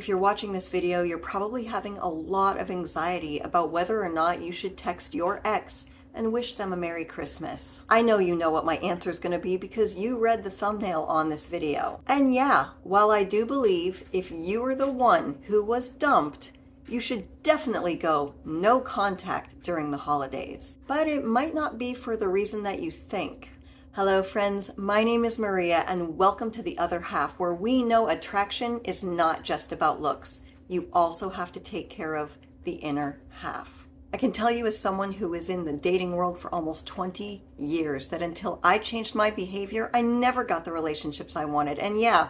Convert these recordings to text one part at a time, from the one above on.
If you're watching this video, you're probably having a lot of anxiety about whether or not you should text your ex and wish them a Merry Christmas. I know you know what my answer is going to be because you read the thumbnail on this video. And yeah, while I do believe if you were the one who was dumped, you should definitely go no contact during the holidays. But it might not be for the reason that you think. Hello friends, my name is Maria and welcome to The Other Half, where we know attraction is not just about looks. You also have to take care of the inner half. I can tell you as someone who was in the dating world for almost 20 years that until I changed my behavior, I never got the relationships I wanted. And yeah,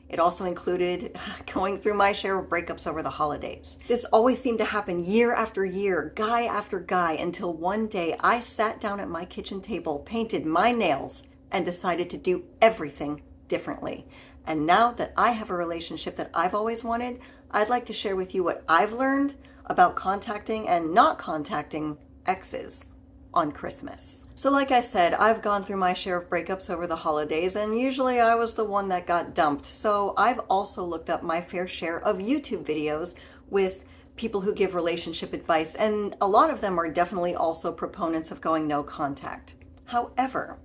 it also included going through my share of breakups over the holidays. This always seemed to happen year after year, guy after guy, until one day I sat down at my kitchen table, painted my nails, and decided to do everything differently. And now that I have a relationship that I've always wanted, I'd like to share with you what I've learned about contacting and not contacting exes on Christmas. So like I said, I've gone through my share of breakups over the holidays, and usually I was the one that got dumped. So I've also looked up my fair share of YouTube videos with people who give relationship advice, and a lot of them are definitely also proponents of going no contact. However,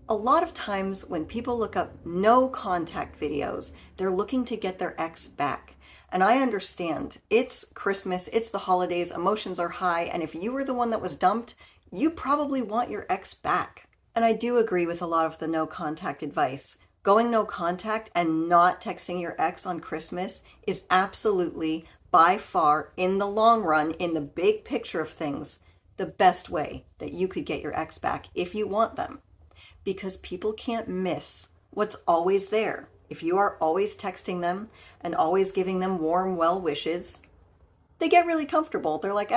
a lot of times when people look up no contact videos, they're looking to get their ex back. And I understand, it's Christmas, it's the holidays, emotions are high, and if you were the one that was dumped, you probably want your ex back. And I do agree with a lot of the no contact advice. Going no contact and not texting your ex on Christmas is absolutely, by far, in the long run, in the big picture of things, the best way that you could get your ex back if you want them. Because people can't miss what's always there. If you are always texting them and always giving them warm well wishes, they get really comfortable. They're like,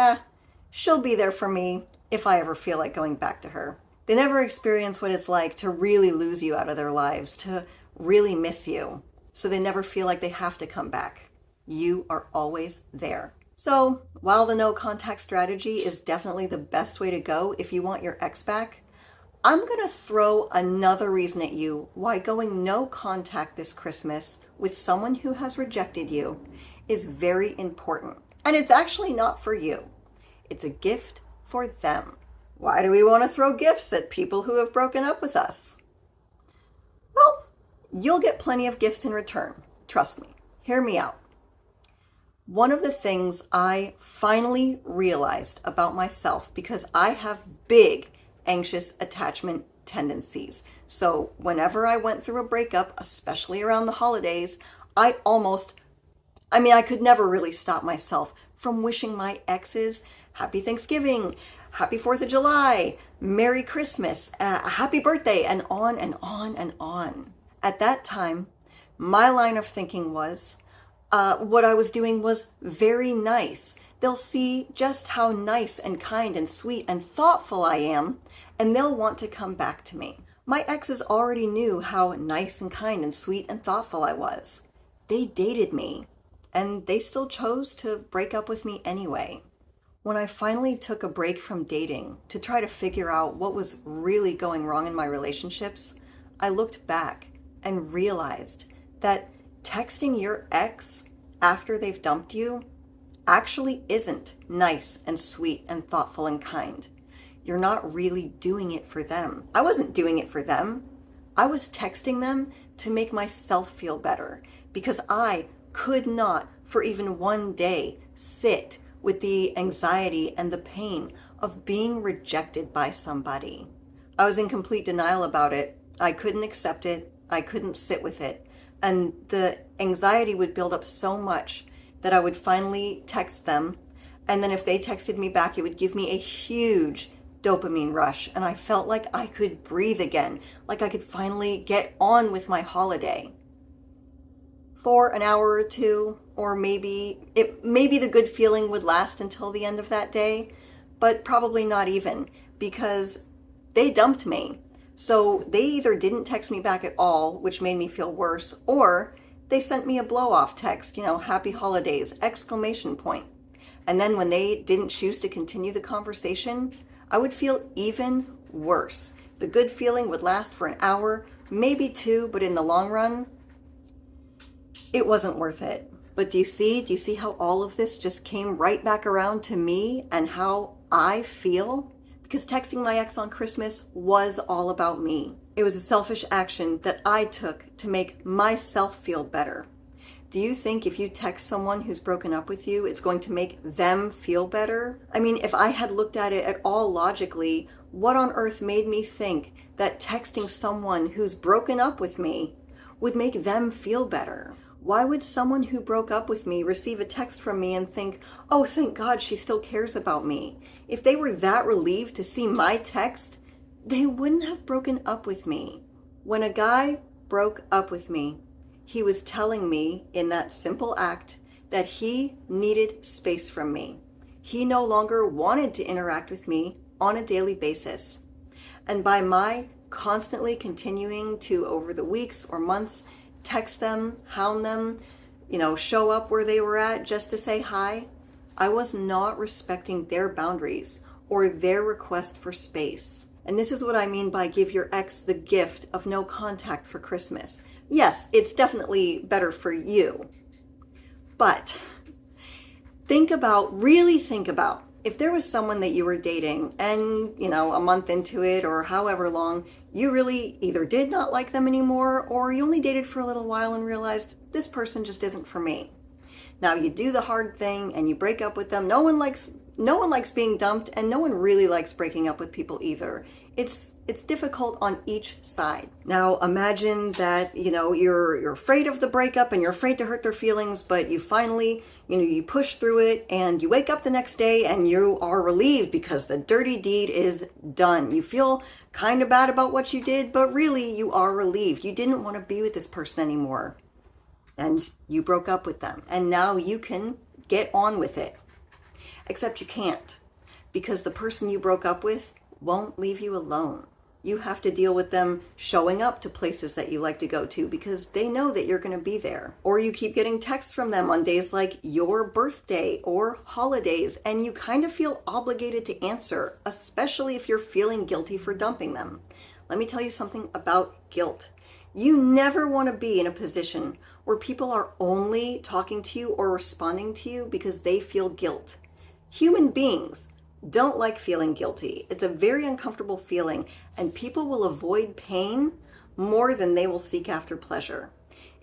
she'll be there for me if I ever feel like going back to her. They never experience what it's like to really lose you out of their lives, to really miss you. So they never feel like they have to come back. You are always there. So while the no contact strategy is definitely the best way to go if you want your ex back, I'm going to throw another reason at you why going no contact this Christmas with someone who has rejected you is very important. And it's actually not for you. It's a gift for them. Why do we want to throw gifts at people who have broken up with us? Well, you'll get plenty of gifts in return. Trust me. Hear me out. One of the things I finally realized about myself, because I have big anxious attachment tendencies. So whenever I went through a breakup, especially around the holidays, I could never really stop myself from wishing my exes Happy Thanksgiving, Happy 4th of July, Merry Christmas, Happy Birthday, and on and on and on. At that time, my line of thinking was, what I was doing was very nice. They'll see just how nice and kind and sweet and thoughtful I am, and they'll want to come back to me. My exes already knew how nice and kind and sweet and thoughtful I was. They dated me, and they still chose to break up with me anyway. When I finally took a break from dating to try to figure out what was really going wrong in my relationships, I looked back and realized that texting your ex after they've dumped you actually isn't nice and sweet and thoughtful and kind. You're not really doing it for them. I wasn't doing it for them. I was texting them to make myself feel better because I could not, for even one day, sit with the anxiety and the pain of being rejected by somebody. I was in complete denial about it. I couldn't accept it. I couldn't sit with it. And the anxiety would build up so much that I would finally text them. And then if they texted me back, it would give me a huge dopamine rush. And I felt like I could breathe again, like I could finally get on with my holiday. For an hour or two, or maybe the good feeling would last until the end of that day, but probably not even, because they dumped me. So they either didn't text me back at all, which made me feel worse, or they sent me a blow-off text, happy holidays, exclamation point. And then when they didn't choose to continue the conversation, I would feel even worse. The good feeling would last for an hour, maybe two, but in the long run, it wasn't worth it. But do you see how all of this just came right back around to me and how I feel? Because texting my ex on Christmas was all about me. It was a selfish action that I took to make myself feel better. Do you think if you text someone who's broken up with you, it's going to make them feel better? I mean, if I had looked at it at all logically, what on earth made me think that texting someone who's broken up with me would make them feel better? Why would someone who broke up with me receive a text from me and think, oh, thank God she still cares about me? If they were that relieved to see my text, they wouldn't have broken up with me. When a guy broke up with me, he was telling me in that simple act that he needed space from me. He no longer wanted to interact with me on a daily basis. And by my constantly continuing to, over the weeks or months, text them, hound them, show up where they were at just to say hi, I was not respecting their boundaries or their request for space. And this is what I mean by give your ex the gift of no contact for Christmas. Yes, it's definitely better for you. But really think about, if there was someone that you were dating and, a month into it or however long, you really either did not like them anymore or you only dated for a little while and realized this person just isn't for me. Now you do the hard thing and you break up with them. No one likes being dumped, and no one really likes breaking up with people either. It's difficult on each side. Now imagine that, you're afraid of the breakup and you're afraid to hurt their feelings, but you finally, you push through it and you wake up the next day and you are relieved because the dirty deed is done. You feel kind of bad about what you did, but really you are relieved. You didn't want to be with this person anymore and you broke up with them, and now you can get on with it. Except you can't, because the person you broke up with won't leave you alone. You have to deal with them showing up to places that you like to go to because they know that you're going to be there. Or you keep getting texts from them on days like your birthday or holidays, and you kind of feel obligated to answer, especially if you're feeling guilty for dumping them. Let me tell you something about guilt. You never want to be in a position where people are only talking to you or responding to you because they feel guilt. Human beings don't like feeling guilty. It's a very uncomfortable feeling, and people will avoid pain more than they will seek after pleasure.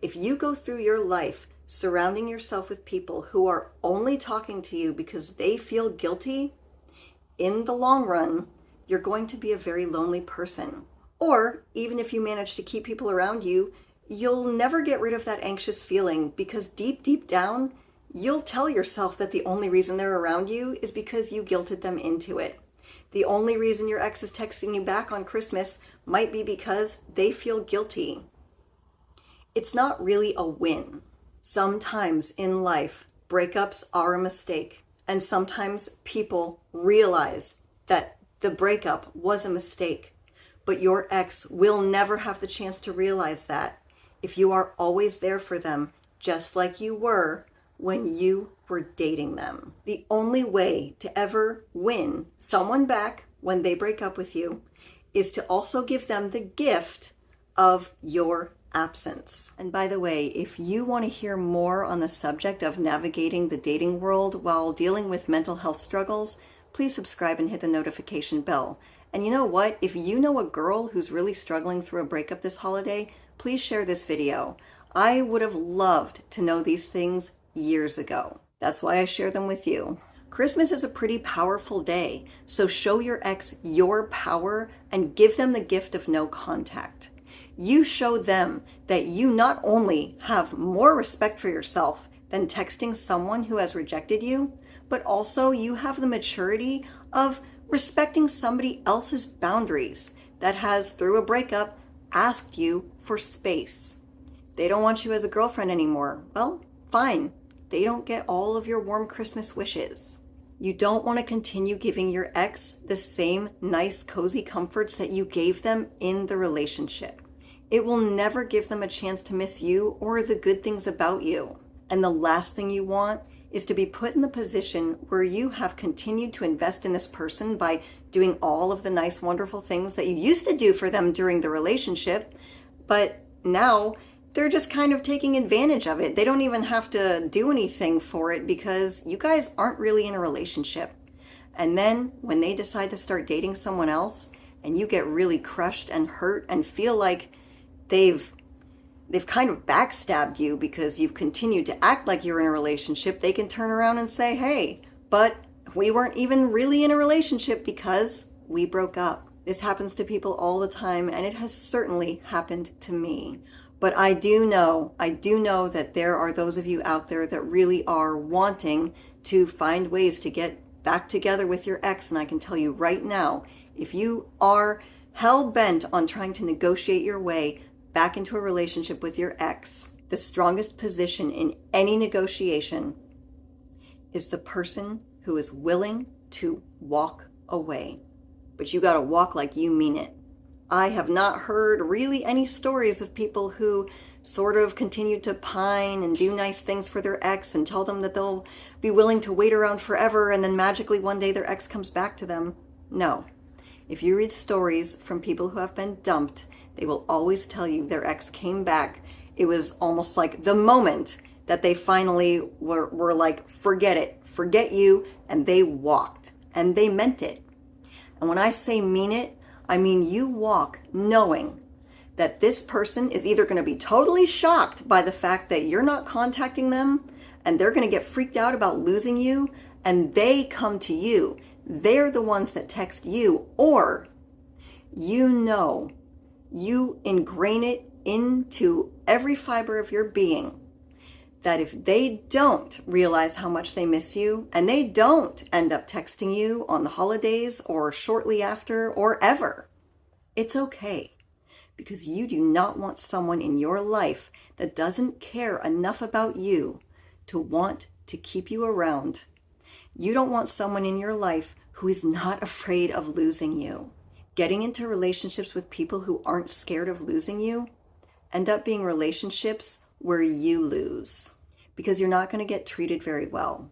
If you go through your life surrounding yourself with people who are only talking to you because they feel guilty, in the long run, you're going to be a very lonely person. Or even if you manage to keep people around you, you'll never get rid of that anxious feeling because deep, deep down, you'll tell yourself that the only reason they're around you is because you guilted them into it. The only reason your ex is texting you back on Christmas might be because they feel guilty. It's not really a win. Sometimes in life, breakups are a mistake, and sometimes people realize that the breakup was a mistake, but your ex will never have the chance to realize that if you are always there for them, just like you were when you were dating them. The only way to ever win someone back when they break up with you is to also give them the gift of your absence. And by the way, if you want to hear more on the subject of navigating the dating world while dealing with mental health struggles, please subscribe and hit the notification bell. And you know what? If you know a girl who's really struggling through a breakup this holiday, please share this video. I would have loved to know these things years ago. That's why I share them with you. Christmas is a pretty powerful day, so show your ex your power and give them the gift of no contact. You show them that you not only have more respect for yourself than texting someone who has rejected you, but also you have the maturity of respecting somebody else's boundaries that has, through a breakup, asked you for space. They don't want you as a girlfriend anymore. Well, fine. They don't get all of your warm Christmas wishes. You don't want to continue giving your ex the same nice, cozy comforts that you gave them in the relationship. It will never give them a chance to miss you or the good things about you. And the last thing you want is to be put in the position where you have continued to invest in this person by doing all of the nice, wonderful things that you used to do for them during the relationship, but now they're just kind of taking advantage of it. They don't even have to do anything for it because you guys aren't really in a relationship. And then when they decide to start dating someone else and you get really crushed and hurt and feel like they've kind of backstabbed you because you've continued to act like you're in a relationship, they can turn around and say, hey, but we weren't even really in a relationship because we broke up. This happens to people all the time, and it has certainly happened to me. But I do know that there are those of you out there that really are wanting to find ways to get back together with your ex. And I can tell you right now, if you are hell-bent on trying to negotiate your way back into a relationship with your ex, the strongest position in any negotiation is the person who is willing to walk away. But you got to walk like you mean it. I have not heard really any stories of people who sort of continue to pine and do nice things for their ex and tell them that they'll be willing to wait around forever and then magically one day their ex comes back to them. No. If you read stories from people who have been dumped, they will always tell you their ex came back. It was almost like the moment that they finally were like, forget it, forget you, and they walked. And they meant it. And when I say mean it, I mean you walk knowing that this person is either going to be totally shocked by the fact that you're not contacting them and they're going to get freaked out about losing you and they come to you. They're the ones that text you, or you know, you ingrain it into every fiber of your being that if they don't realize how much they miss you and they don't end up texting you on the holidays or shortly after or ever, it's okay, because you do not want someone in your life that doesn't care enough about you to want to keep you around. You don't want someone in your life who is not afraid of losing you. Getting into relationships with people who aren't scared of losing you end up being relationships where you lose, because you're not going to get treated very well.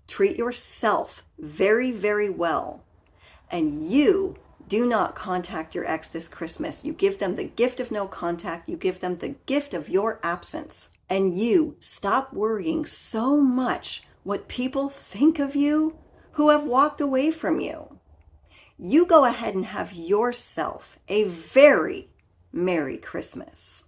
Treat yourself very, very well. And you do not contact your ex this Christmas. You give them the gift of no contact. You give them the gift of your absence. And you stop worrying so much what people think of you who have walked away from you. You go ahead and have yourself a very Merry Christmas.